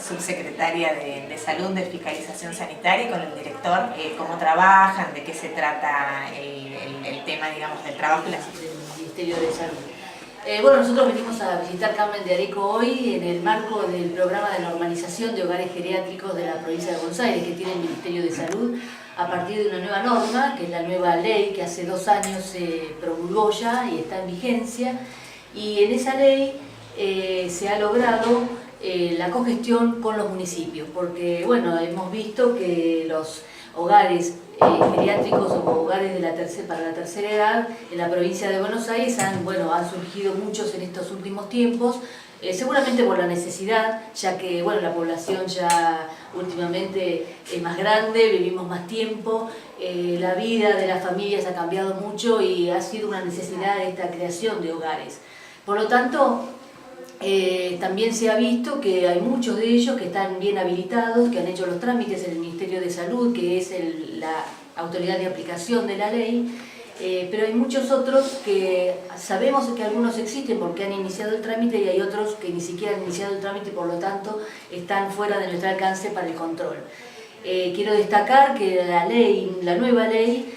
subsecretaria de Salud, de Fiscalización Sanitaria, y con el director, cómo trabajan, de qué se trata el tema, digamos, del trabajo y la del Ministerio de Salud. Bueno, nosotros venimos a visitar Carmen de Areco hoy en el marco del programa de normalización de hogares geriátricos de la provincia de Buenos Aires, que tiene el Ministerio de Salud, a partir de una nueva norma, que es la nueva ley que hace 2 años se promulgó ya y está en vigencia. Y en esa ley se ha logrado la cogestión con los municipios, porque bueno, hemos visto que los hogares geriátricos o hogares para la tercera edad en la provincia de Buenos Aires han surgido muchos en estos últimos tiempos, seguramente por la necesidad, ya que bueno, la población ya últimamente es más grande, vivimos más tiempo, la vida de las familias ha cambiado mucho y ha sido una necesidad esta creación de hogares. Por lo tanto, también se ha visto que hay muchos de ellos que están bien habilitados, que han hecho los trámites en el Ministerio de Salud, que es la autoridad de aplicación de la ley, pero hay muchos otros que sabemos que algunos existen porque han iniciado el trámite y hay otros que ni siquiera han iniciado el trámite y por lo tanto están fuera de nuestro alcance para el control. Quiero destacar que la nueva ley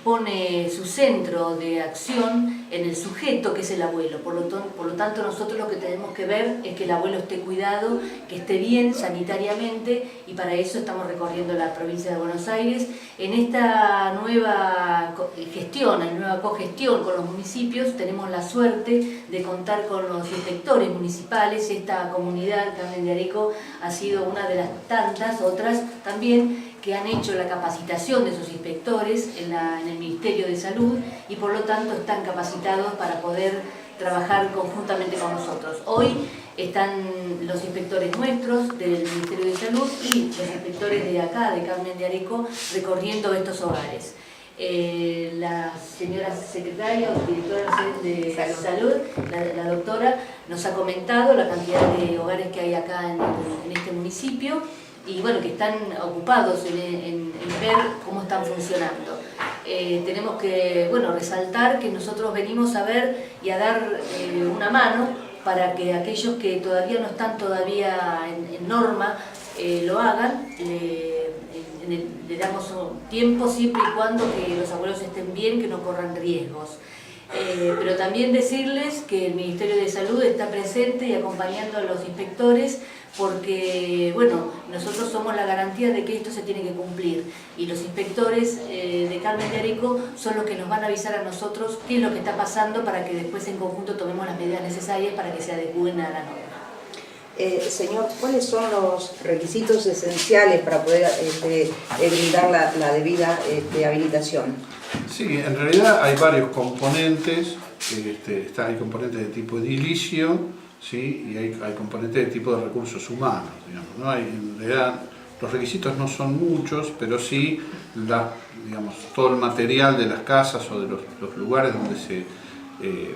pone su centro de acción en el sujeto, que es el abuelo. Por lo tanto, nosotros lo que tenemos que ver es que el abuelo esté cuidado, que esté bien sanitariamente, y para eso estamos recorriendo la provincia de Buenos Aires. En esta nueva gestión, en nueva cogestión con los municipios, tenemos la suerte de contar con los inspectores municipales. Esta comunidad, Carmen de Areco, ha sido una de las tantas, otras también, que han hecho la capacitación de sus inspectores en el Ministerio de Salud y por lo tanto están capacitados para poder trabajar conjuntamente con nosotros. Hoy están los inspectores nuestros del Ministerio de Salud y los inspectores de acá, de Carmen de Areco, recorriendo estos hogares. La señora secretaria o directora de Salud, la doctora, nos ha comentado la cantidad de hogares que hay acá en este municipio, y bueno, que están ocupados en ver cómo están funcionando. Tenemos que resaltar que nosotros venimos a ver y a dar una mano para que aquellos que todavía no están en norma lo hagan. Le damos tiempo siempre y cuando que los abuelos estén bien, que no corran riesgos. Pero también decirles que el Ministerio de Salud está presente y acompañando a los inspectores, porque bueno, nosotros somos la garantía de que esto se tiene que cumplir, y los inspectores de Carmen de Areco son los que nos van a avisar a nosotros qué es lo que está pasando para que después en conjunto tomemos las medidas necesarias para que se adecúen a la norma. Señor, ¿cuáles son los requisitos esenciales para poder brindar la debida habilitación? Sí, en realidad hay varios componentes. Hay componentes de tipo edilicio, ¿sí? Y hay componentes de tipo de recursos humanos, digamos, ¿no? En realidad los requisitos no son muchos, pero sí todo el material de las casas o de los lugares donde se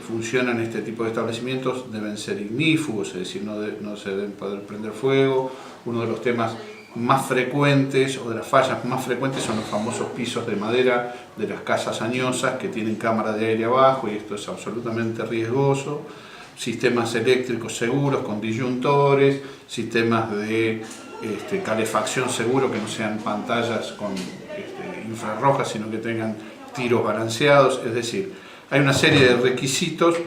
funcionan este tipo de establecimientos deben ser ignífugos, es decir, no se deben poder prender fuego. Uno de los temas más frecuentes o de las fallas más frecuentes son los famosos pisos de madera de las casas añosas que tienen cámara de aire abajo, y esto es absolutamente riesgoso. Sistemas eléctricos seguros con disyuntores, sistemas de calefacción seguro, que no sean pantallas con infrarrojas, sino que tengan tiros balanceados. Es decir, hay una serie de requisitos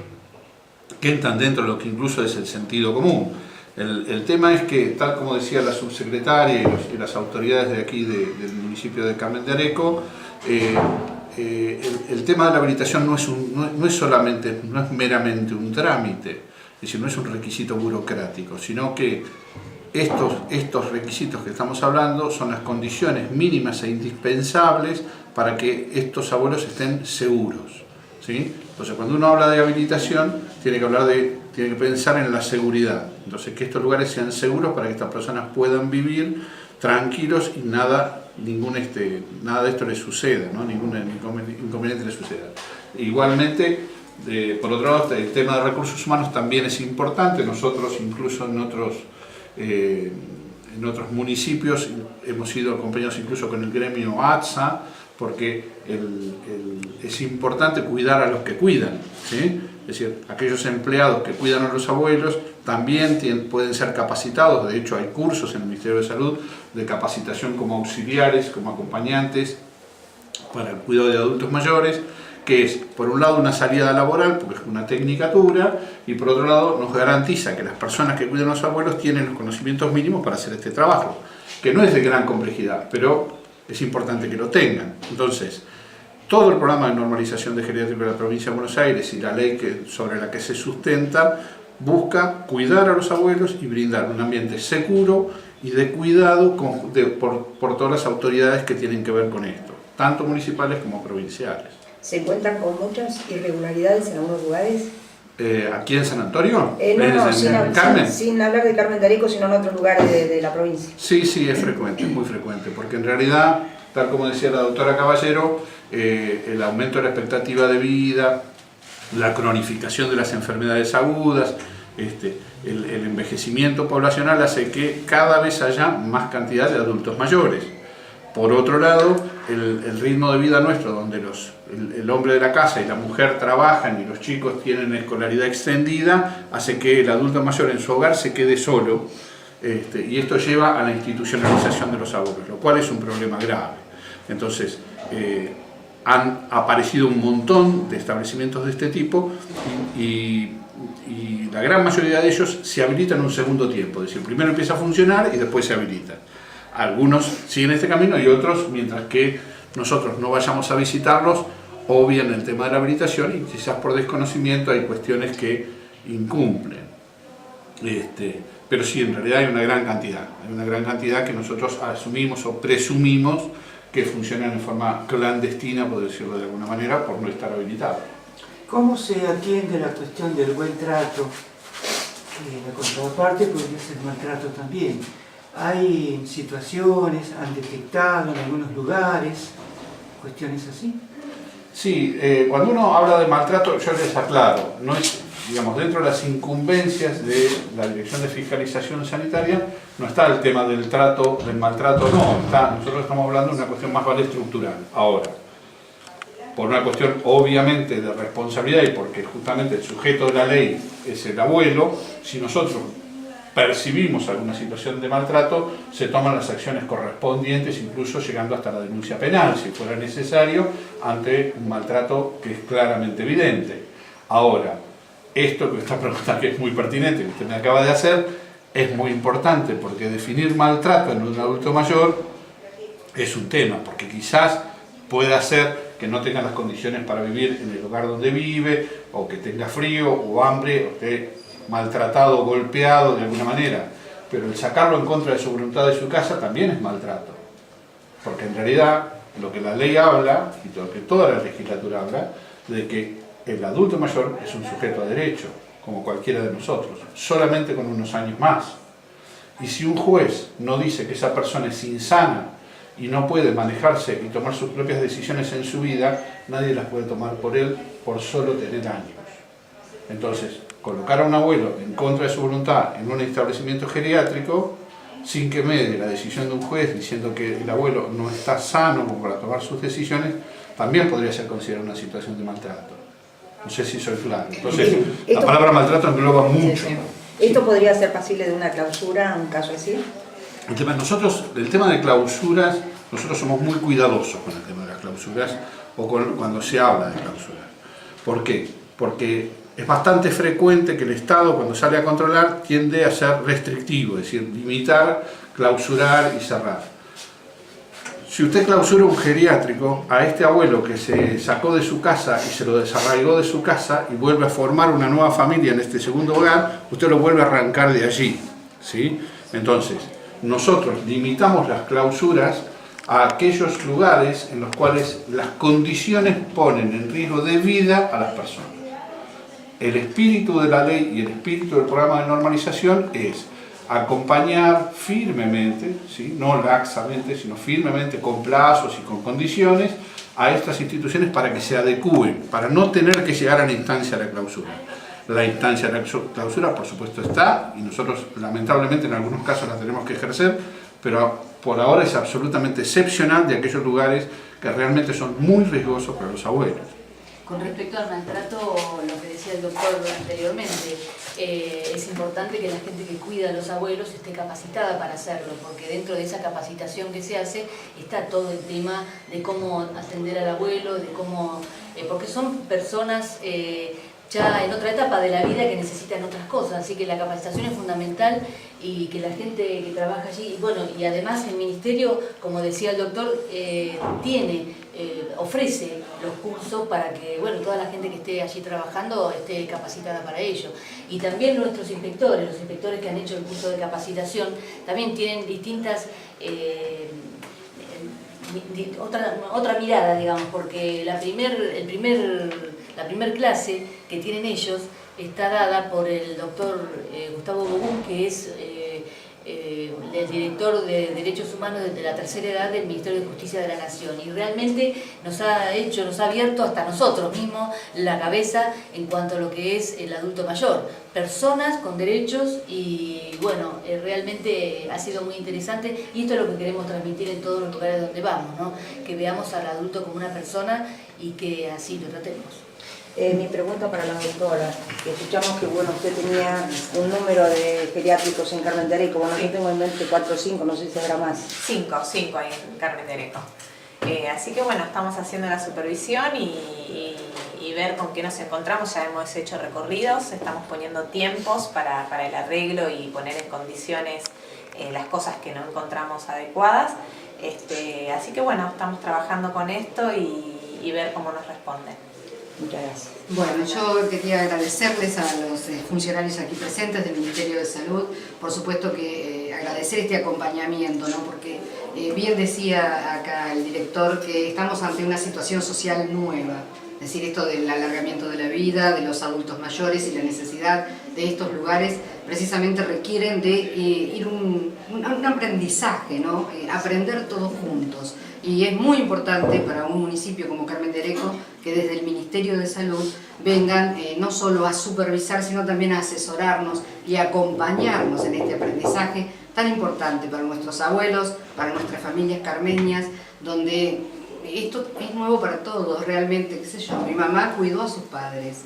que entran dentro de lo que incluso es el sentido común. El tema es que, tal como decía la subsecretaria y las autoridades de aquí del municipio de Carmen de Areco, el tema de la habilitación no es meramente un trámite, es decir, no es un requisito burocrático, sino que estos requisitos que estamos hablando son las condiciones mínimas e indispensables para que estos abuelos estén seguros, ¿sí? Entonces, cuando uno habla de habilitación, tiene que pensar en la seguridad. Entonces, que estos lugares sean seguros para que estas personas puedan vivir tranquilos y nada de esto les suceda, ¿no? Ningún inconveniente les suceda. Igualmente, por otro lado, el tema de recursos humanos también es importante. Nosotros, incluso en otros municipios, hemos sido acompañados incluso con el gremio ATSA porque es importante cuidar a los que cuidan, ¿sí? Es decir, aquellos empleados que cuidan a los abuelos también pueden ser capacitados. De hecho, hay cursos en el Ministerio de Salud de capacitación como auxiliares, como acompañantes para el cuidado de adultos mayores, que es, por un lado, una salida laboral, porque es una tecnicatura, y por otro lado, nos garantiza que las personas que cuidan a los abuelos tienen los conocimientos mínimos para hacer este trabajo, que no es de gran complejidad, pero es importante que lo tengan. Entonces, todo el programa de normalización de geriátrico de la provincia de Buenos Aires y la ley sobre la que se sustenta busca cuidar a los abuelos y brindar un ambiente seguro y de cuidado por todas las autoridades que tienen que ver con esto, tanto municipales como provinciales. ¿Se encuentran con muchas irregularidades en algunos lugares? ¿Aquí en San Antonio? No, ¿En Carmen? sin hablar de Carmen de Arico, sino en otros lugares de la provincia. Sí, es frecuente, es muy frecuente, porque en realidad, tal como decía la doctora Caballero, el aumento de la expectativa de vida, la cronificación de las enfermedades agudas, el envejecimiento poblacional hace que cada vez haya más cantidad de adultos mayores. Por otro lado, el ritmo de vida nuestro, donde el hombre de la casa y la mujer trabajan y los chicos tienen escolaridad extendida, hace que el adulto mayor en su hogar se quede solo, y esto lleva a la institucionalización de los abuelos, lo cual es un problema grave. Entonces, han aparecido un montón de establecimientos de este tipo y la gran mayoría de ellos se habilitan un segundo tiempo, es decir, primero empieza a funcionar y después se habilitan. Algunos siguen este camino y otros, mientras que nosotros no vayamos a visitarlos, obvian el tema de la habilitación y quizás por desconocimiento hay cuestiones que incumplen. Pero sí, en realidad hay una gran cantidad que nosotros asumimos o presumimos que funcionan en forma clandestina, por decirlo de alguna manera, por no estar habilitados. ¿Cómo se atiende la cuestión del buen trato? La contraparte podría ser maltrato también. Hay situaciones, han detectado en algunos lugares, cuestiones así. Sí, cuando uno habla de maltrato, yo les aclaro, no es, digamos, dentro de las incumbencias de la Dirección de Fiscalización Sanitaria, no está el tema del maltrato, no, nosotros estamos hablando de una cuestión más vale estructural. Ahora, por una cuestión obviamente de responsabilidad y porque justamente el sujeto de la ley es el abuelo, si nosotros percibimos alguna situación de maltrato, se toman las acciones correspondientes, incluso llegando hasta la denuncia penal, si fuera necesario, ante un maltrato que es claramente evidente. Ahora, esta pregunta que es muy pertinente, que usted me acaba de hacer, es muy importante, porque definir maltrato en un adulto mayor es un tema, porque quizás pueda ser que no tenga las condiciones para vivir en el lugar donde vive, o que tenga frío o hambre, o esté maltratado, golpeado de alguna manera, pero el sacarlo en contra de su voluntad de su casa también es maltrato, porque en realidad lo que la ley habla, y lo que toda la legislatura habla, de que el adulto mayor es un sujeto a derecho, como cualquiera de nosotros, solamente con unos años más. Y si un juez no dice que esa persona es insana y no puede manejarse y tomar sus propias decisiones en su vida, nadie las puede tomar por él por solo tener años. Entonces, colocar a un abuelo en contra de su voluntad en un establecimiento geriátrico, sin que medie la decisión de un juez diciendo que el abuelo no está sano como para tomar sus decisiones, también podría ser considerada una situación de maltrato. No sé si soy claro. Entonces, la palabra maltrato engloba mucho. ¿Esto podría ser pasible de una clausura, un caso así? El tema de clausuras, nosotros somos muy cuidadosos con el tema de las clausuras o cuando se habla de clausuras. ¿Por qué? Porque es bastante frecuente que el Estado, cuando sale a controlar, tiende a ser restrictivo, es decir, limitar, clausurar y cerrar. Si usted clausura un geriátrico, a este abuelo que se sacó de su casa y se lo desarraigó de su casa y vuelve a formar una nueva familia en este segundo hogar, usted lo vuelve a arrancar de allí, ¿sí? Entonces, nosotros limitamos las clausuras a aquellos lugares en los cuales las condiciones ponen en riesgo de vida a las personas. El espíritu de la ley y el espíritu del programa de normalización es acompañar firmemente, ¿sí? No laxamente, sino firmemente, con plazos y con condiciones, a estas instituciones para que se adecúen, para no tener que llegar a la instancia de la clausura. La instancia de la clausura, por supuesto, está, y nosotros lamentablemente en algunos casos la tenemos que ejercer, pero por ahora es absolutamente excepcional de aquellos lugares que realmente son muy riesgosos para los abuelos. Con respecto al maltrato, lo que decía el doctor anteriormente, es importante que la gente que cuida a los abuelos esté capacitada para hacerlo, porque dentro de esa capacitación que se hace está todo el tema de cómo atender al abuelo, de cómo, porque son personas ya en otra etapa de la vida que necesitan otras cosas, así que la capacitación es fundamental y que la gente que trabaja allí, bueno, y además el ministerio, como decía el doctor, ofrece los cursos para que, bueno, toda la gente que esté allí trabajando esté capacitada para ello. Y también nuestros inspectores, los inspectores que han hecho el curso de capacitación, también tienen distintas otra mirada, digamos, porque la primer clase que tienen ellos está dada por el doctor Gustavo Bogún, que es el director de Derechos Humanos de la tercera edad del Ministerio de Justicia de la Nación, y realmente nos ha abierto hasta nosotros mismos la cabeza en cuanto a lo que es el adulto mayor, personas con derechos, y bueno, realmente ha sido muy interesante, y esto es lo que queremos transmitir en todos los lugares donde vamos, ¿no? Que veamos al adulto como una persona y que así lo tratemos. Mi pregunta para la doctora, escuchamos que bueno, usted tenía un número de geriátricos en Carmen de Areco, bueno, yo tengo en mente 4 o 5, no sé si habrá más. 5 hay en Carmen de Areco. Así que bueno, estamos haciendo la supervisión y ver con qué nos encontramos. Ya hemos hecho recorridos, estamos poniendo tiempos para el arreglo y poner en condiciones las cosas que no encontramos adecuadas. Así que bueno, estamos trabajando con esto y ver cómo nos responden. Muchas gracias. Bueno, yo quería agradecerles a los funcionarios aquí presentes del Ministerio de Salud, por supuesto que agradecer este acompañamiento, ¿no? Porque bien decía acá el director que estamos ante una situación social nueva, es decir, esto del alargamiento de la vida, de los adultos mayores y la necesidad de estos lugares precisamente requieren de ir un aprendizaje, ¿no? Aprender todos juntos. Y es muy importante para un municipio como Carmen de Areco que desde el Ministerio de Salud vengan no solo a supervisar, sino también a asesorarnos y a acompañarnos en este aprendizaje tan importante para nuestros abuelos, para nuestras familias carmeñas, donde esto es nuevo para todos, realmente, qué sé yo, mi mamá cuidó a sus padres.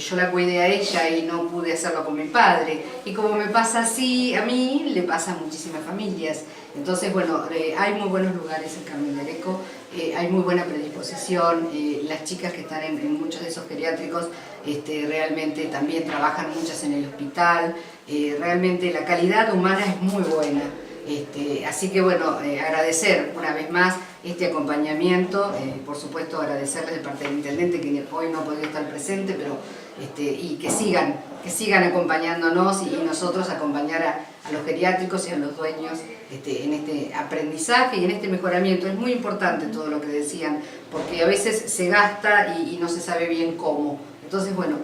Yo la cuidé a ella y no pude hacerlo con mi padre, y como me pasa así a mí, le pasa a muchísimas familias. Entonces, bueno, hay muy buenos lugares en Carmen de Areco, hay muy buena predisposición, las chicas que están en muchos de esos geriátricos realmente también trabajan muchas en el hospital, realmente la calidad humana es muy buena. Así que bueno, agradecer una vez más este acompañamiento, por supuesto agradecerles de parte del intendente que hoy no ha podido estar presente, pero y que sigan acompañándonos y nosotros acompañar a los geriátricos y a los dueños en este aprendizaje y en este mejoramiento. Es muy importante todo lo que decían, porque a veces se gasta y no se sabe bien cómo. Entonces, bueno,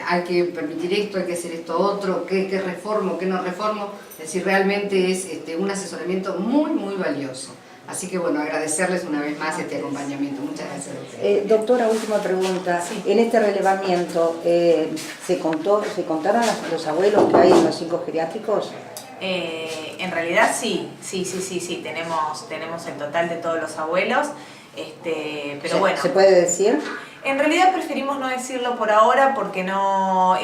hay que permitir esto, hay que hacer esto otro, qué reformo, qué no reformo. Es decir, realmente es un asesoramiento muy, muy valioso. Así que, bueno, agradecerles una vez más este acompañamiento. Muchas gracias. Doctora, última pregunta. Sí. En este relevamiento, ¿se contaron los abuelos que hay en los 5 geriátricos? En realidad sí. Tenemos el total de todos los abuelos. Pero bueno. ¿Se puede decir? En realidad preferimos no decirlo por ahora porque no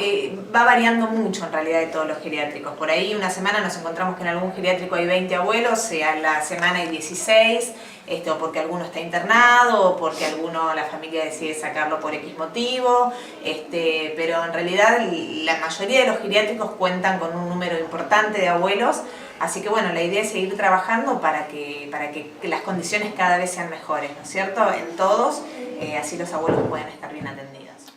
va variando mucho en realidad de todos los geriátricos. Por ahí una semana nos encontramos que en algún geriátrico hay 20 abuelos, a la semana hay 16, o porque alguno está internado, o porque la familia decide sacarlo por X motivo, pero en realidad la mayoría de los geriátricos cuentan con un número importante de abuelos. Así que bueno, la idea es seguir trabajando para que las condiciones cada vez sean mejores, ¿no es cierto? En todos, así los abuelos pueden estar bien atendidos.